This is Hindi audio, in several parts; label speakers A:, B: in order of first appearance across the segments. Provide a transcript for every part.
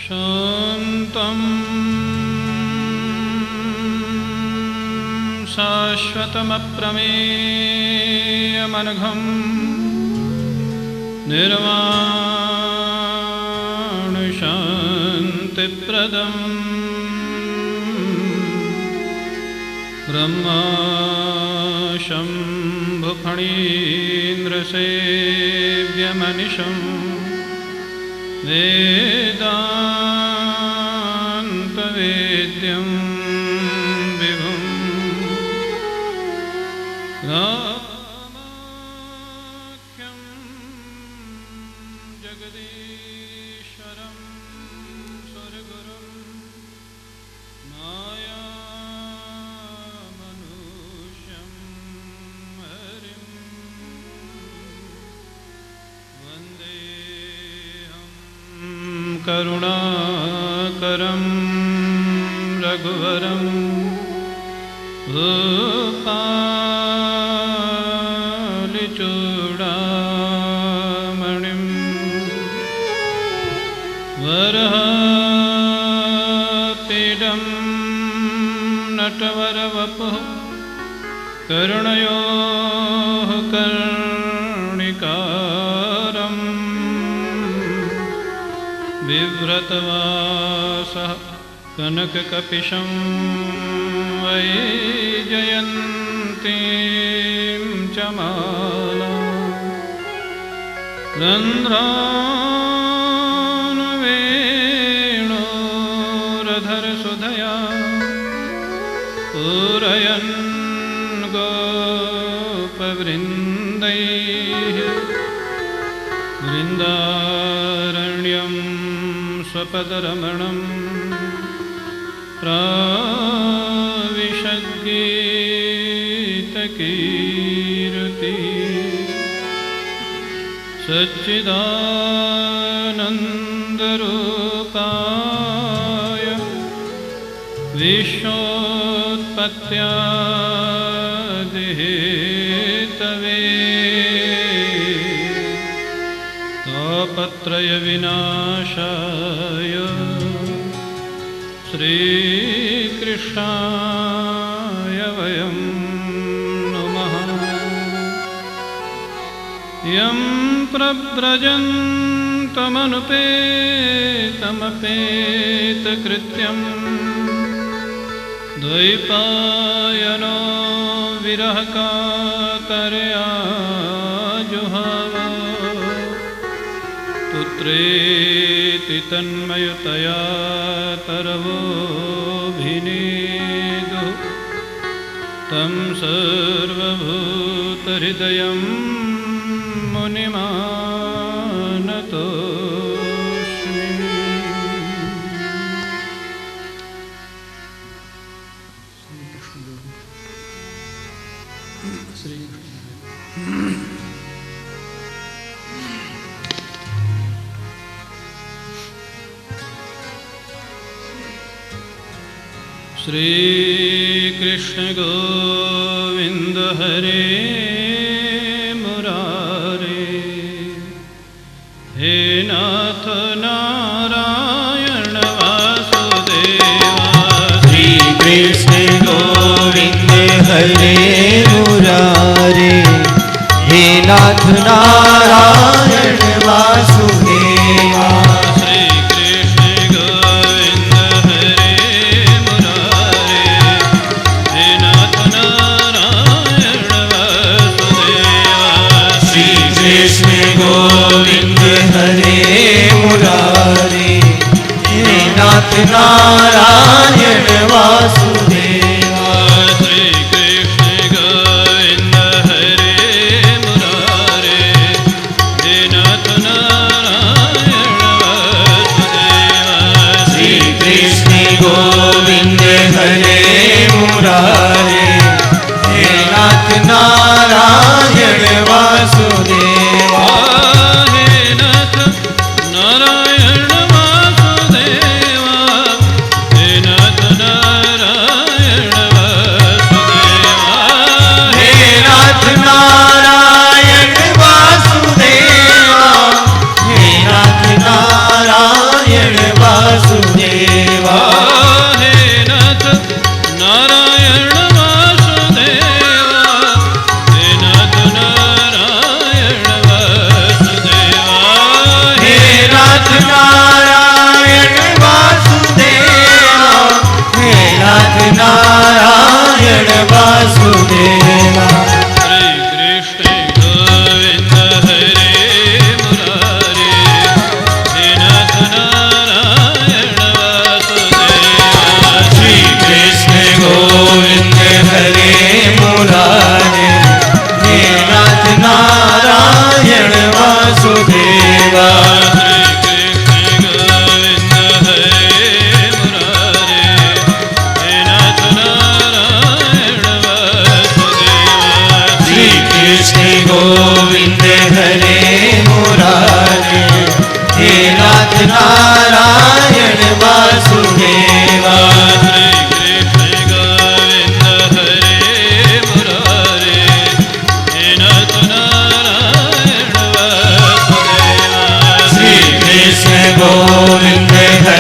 A: शान्तं शाश्वतमप्रमेयमनघं निर्वाणशान्तिप्रदं ब्रह्माशम्भुफणीन्द्रसेव्यमनिशं वेदान्तवेद्यं विभुं रामाख्यं जगदीश्वरं स्वर्गुरुं मायामनुष्यं हरिं वन्देऽहं करुणाकरं रघुवरं भूपालचूडामणिं वरहापीडं नटवरवपुः कर्णयोः कर्णिकारं बिभ्रतवासः कनककपिशं वैजयन्तीं च मालां रन्ध्रानुवेणुरधरसुधया पूरयन् गोपवृन्दैः वृन्दारण्यं स्वपदरमणं प्राविशद्गीतकीर्ति सच्चिदानन्दरूपाय विश्वोत्पत्त्यादिहेतवे तापत्रयविनाशाय श्रीकृष्णाय वयं नमः। यं प्रव्रजन्तमनुपेतमपेतकृत्यं द्वैपायनो विरहकातरया जुहाव पुत्रेति तन्मयतया तरवोऽभिनेदुः तं सर्वभूतहृदयं मुनिमानतोऽस्मि। श्रीकृष्ण गोविंद हरे मुरारे, हे नाथ नारायण वासुदेवा।
B: श्रीकृष्ण गोविंद हरे मुरारे, हे नाथ नारायण वासुदेवा। गोविंद हरे मुरारे, हे नाथ नारायण वासुदेवा।
A: श्री कृष्ण गोविंद हरे मुरारे, हे नाथ नारायण वासुदेवा।
B: श्री कृष्ण गोविंद हरे मुरारे, हे नाथ नारायण वासुदेवा।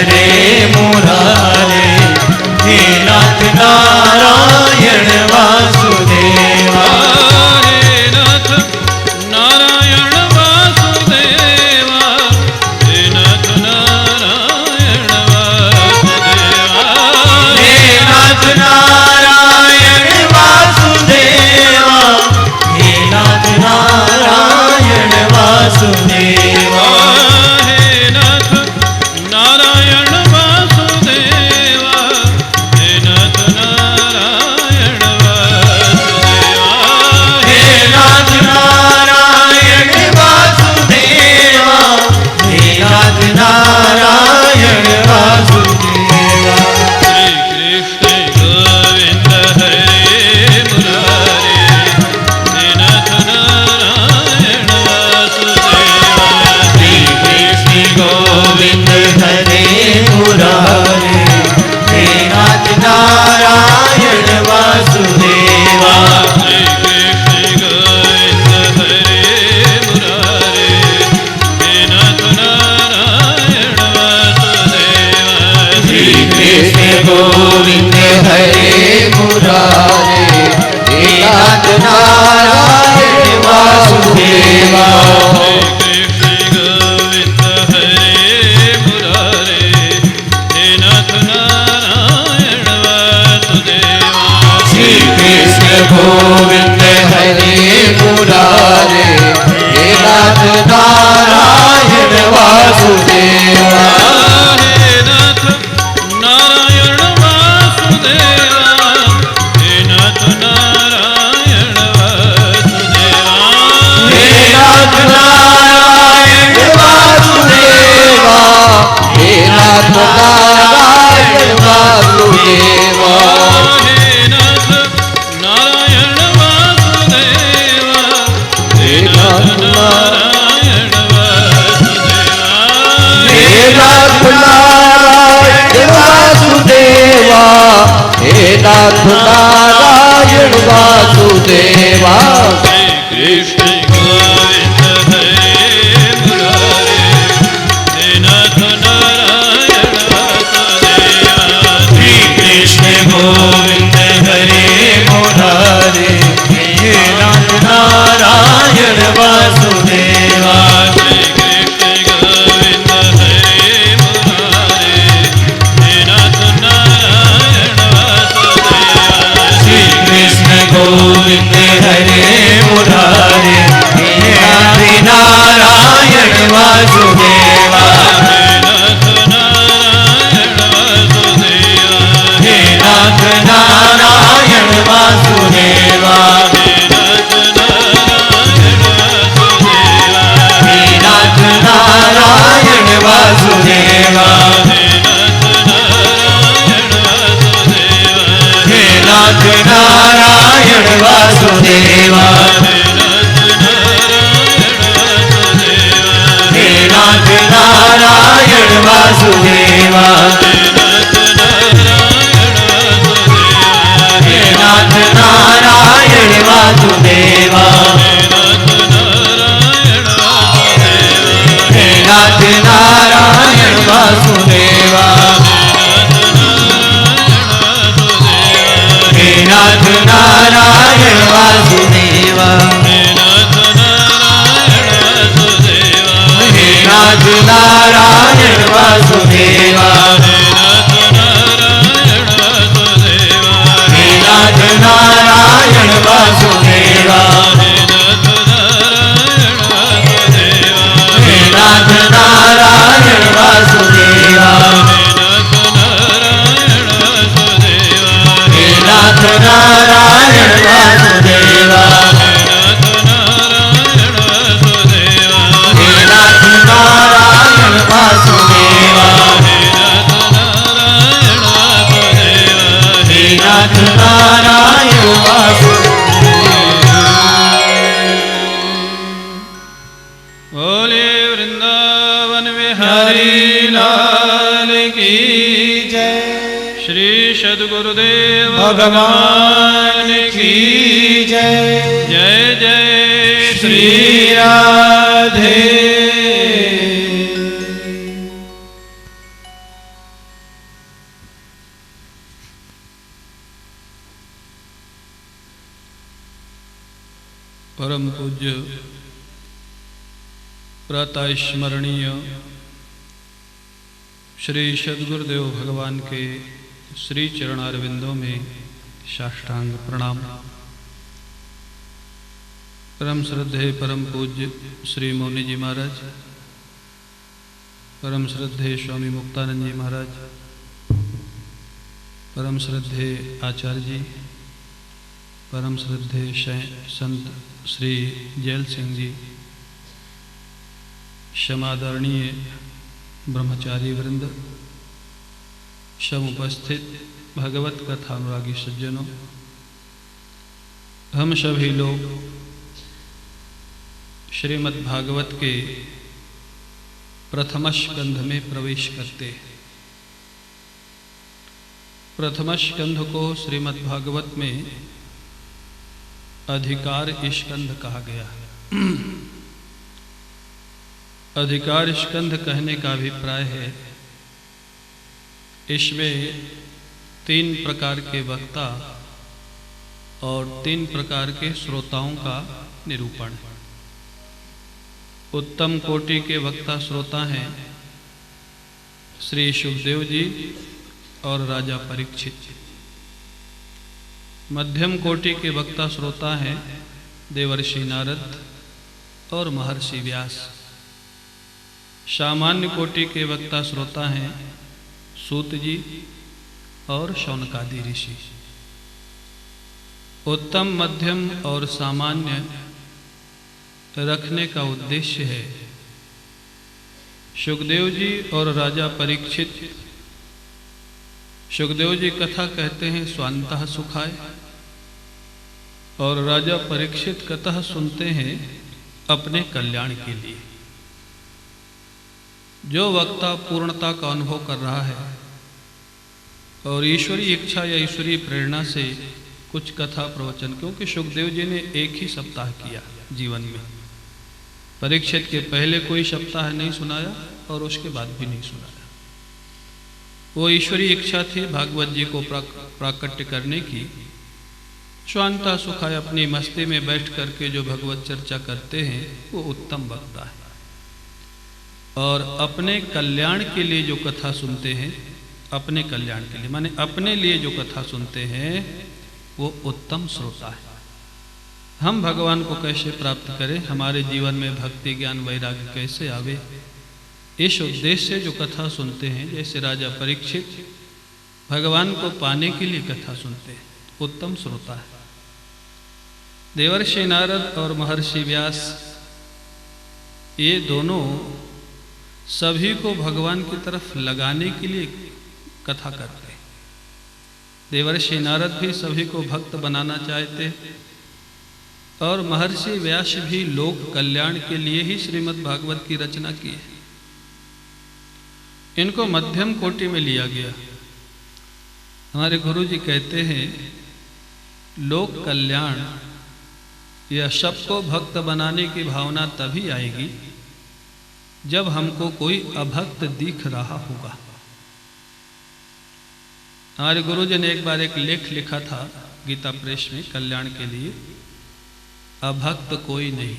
B: हरे मुरारे, हे नाथ नारायण वासुदेवा।
A: हे नाथ नारायण वासुदेवा, हे नाथ नारायण वासुदेवा।
B: हे नाथ नारायण वासुदेवा, हे नाथ नारायण वासुदेवा।
A: हे नाथ नारायण वासुदेवा, हे नाथ नारायण वासुदेवा।
B: हे नाथ नारायण वासुदेवा, हे नाथ नारायण वासुदेवा।
A: श्री कृष्ण गोविंद हरे मुरारे, हे नाथ नारायण वासुदेवा।
B: श्री कृष्ण गोविंद हरे मुरारे, हे नाथ नारायण वासुदेवा।
A: श्री कृष्ण गोविंद हरे मुरारे, हे नाथ नारायण वासुदेवा।
B: श्री कृष्ण गोविंद हरे मुरारे, हे नाथ नारायण वासुदेवा।
A: श्री कृष्ण गोविंद हरे मुरारे, हे नाथ नारायण वासुदेवा।
B: श्री कृष्ण गोविंद हरे मुरारे, हे नाथ नारायण वासुदेवा।
A: हे नाथ नारायण वासुदेवा, हे नाथ नारायण वासुदेवा।
B: हे नाथ नारायण वासुदेवा, हे नाथ नारायण वासुदेवा।
A: हे नाथ नारायण वासुदेवा, हे नाथ नारायण वासुदेवा।
B: हे नाथ नारायण वासुदेवा, हे नाथ नारायण वासुदेवा।
A: श्री कृष्ण गोविंद हरे मुरारे, हे नाथ नारायण वासुदेवा।
B: श्री कृष्ण गोविंद हरे मुरारे, हे नाथ नारायण वासुदेवा।
A: श्री कृष्ण गोविंद हरे मुरारे, हे नाथ नारायण वासुदेवा।
B: श्री कृष्ण गोविंद हरे मुरारे, हे नाथ नारायण वासुदेवा।
A: हे नाथ नारायण वासुदेवा।
B: हे नाथ नारायण वासुदेवा।
A: हे नाथ नारायण वासुदेवा।
B: हे नाथ नारायण वासुदेवा।
A: हे नाथ नारायण वासुदेवा।
B: हे नाथ नारायण वासुदेवा।
A: हे नाथ नारायण वासुदेवा।
B: हे नाथ नारायण वासुदेवा।
A: हे नाथ नारायण वासुदेवा।
B: हे नाथ नारायण वासुदेवा।
A: हे नाथ नारायण वासुदेवा।
B: हे नाथ नारायण वासुदेवा। हे नाथ नारायण वासुदेवा। हे नाथ नारायण वासुदेवा। हे नाथ नारायण वासुदेवा। हे नाथ नारायण वासुदेवा।
A: बोले वृंदावन बिहारी लाल की
B: जय।
A: श्री सद्गुरुदेव
B: भगवान की जय।
A: जय जय
B: श्री राधे।
A: परम पूज्य प्रातः स्मरणीय श्री सद्गुरुदेव भगवान के श्री चरणारविंदों में साष्टांग प्रणाम। परम श्रद्धेय परम पूज्य श्री मौनी जी महाराज, परम श्रद्धेय स्वामी मुक्तानंद जी महाराज, परम श्रद्धेय आचार्य जी, परम श्रद्धेय संत श्री जैल सिंह जी, क्षमादरणीय ब्रह्मचारी वृंद, समुपस्थित भगवत कथा अनुरागी सज्जनों, हम सभी लोग श्रीमद् भागवत के प्रथम स्कंध में प्रवेश करते हैं। प्रथम स्कंध को श्रीमद् भागवत में अधिकार स्कंध कहा गया है। अधिकार स्कंध कहने का अभिप्राय है इसमें 3 प्रकार के वक्ता और 3 प्रकार के श्रोताओं का निरूपण है। उत्तम कोटि के वक्ता श्रोता हैं श्री सुखदेव जी और राजा परीक्षित। मध्यम कोटि के वक्ता श्रोता हैं देवर्षि नारद और महर्षि व्यास। सामान्य कोटि के वक्ता श्रोता हैं सूत जी और शौनकादि ऋषि। उत्तम, मध्यम और सामान्य रखने का उद्देश्य है सुखदेव जी और राजा परीक्षित। सुखदेव जी कथा कहते हैं स्वांतः सुखाय और राजा परीक्षित कथा सुनते हैं अपने कल्याण के लिए। जो वक्ता पूर्णता का अनुभव कर रहा है और ईश्वरीय इच्छा या ईश्वरीय प्रेरणा से कुछ कथा प्रवचन, क्योंकि सुखदेव जी ने एक ही सप्ताह किया जीवन में, परीक्षित के पहले कोई सप्ताह नहीं सुनाया और उसके बाद भी नहीं सुनाया। वो ईश्वरीय इच्छा थी भागवत जी को प्राकट्य करने की। स्वांता सुखाय अपनी मस्ती में बैठ करके जो भगवत चर्चा करते हैं वो उत्तम वक्ता है, और अपने कल्याण के लिए जो कथा सुनते हैं, अपने कल्याण के लिए माने अपने लिए जो कथा सुनते हैं वो उत्तम श्रोता है। हम भगवान को कैसे प्राप्त करें, हमारे जीवन में भक्ति ज्ञान वैराग्य कैसे आवे, इस उद्देश्य से जो कथा सुनते हैं, जैसे राजा परीक्षित भगवान को पाने के लिए कथा सुनते हैं, उत्तम श्रोता है। देवर्षि नारद और महर्षि व्यास ये दोनों सभी को भगवान की तरफ लगाने के लिए कथा करते हैं। देवर्षि नारद भी सभी को भक्त बनाना चाहते और महर्षि व्यास भी लोक कल्याण के लिए ही श्रीमद् भागवत की रचना की है। इनको मध्यम कोटि में लिया गया। हमारे गुरु जी कहते हैं लोक कल्याण या सबको भक्त बनाने की भावना तभी आएगी जब हमको कोई अभक्त दिख रहा होगा। हमारे गुरु जी ने एक बार एक लेख लिखा था गीता प्रेस में कल्याण के लिए, अभक्त कोई नहीं।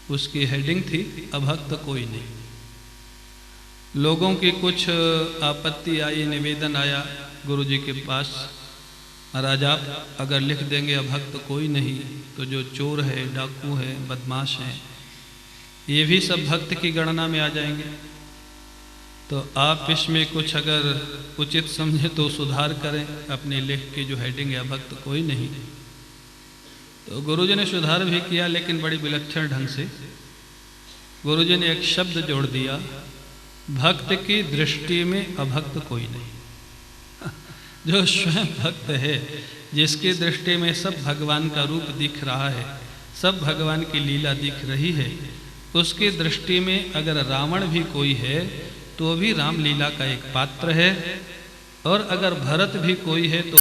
A: उसकी हेडिंग थी अभक्त कोई नहीं। लोगों की कुछ आपत्ति आई, निवेदन आया गुरु जी के पास, महाराज आप अगर लिख देंगे अभक्त कोई नहीं तो जो चोर है, डाकू है, बदमाश हैं, ये भी सब भक्त की गणना में आ जाएंगे। तो आप इसमें कुछ अगर उचित समझे तो सुधार करें अपने लेख की जो हेडिंग है अभक्त कोई नहीं। तो गुरुजी ने सुधार भी किया, लेकिन बड़ी विलक्षण ढंग से। गुरुजी ने एक शब्द जोड़ दिया, भक्त की दृष्टि में अभक्त कोई नहीं। जो स्वयं भक्त है, जिसकी दृष्टि में सब भगवान का रूप दिख रहा है, सब भगवान की लीला दिख रही है, उसकी दृष्टि में अगर रावण भी कोई है तो भी रामलीला का एक पात्र है, और अगर भरत भी कोई है तो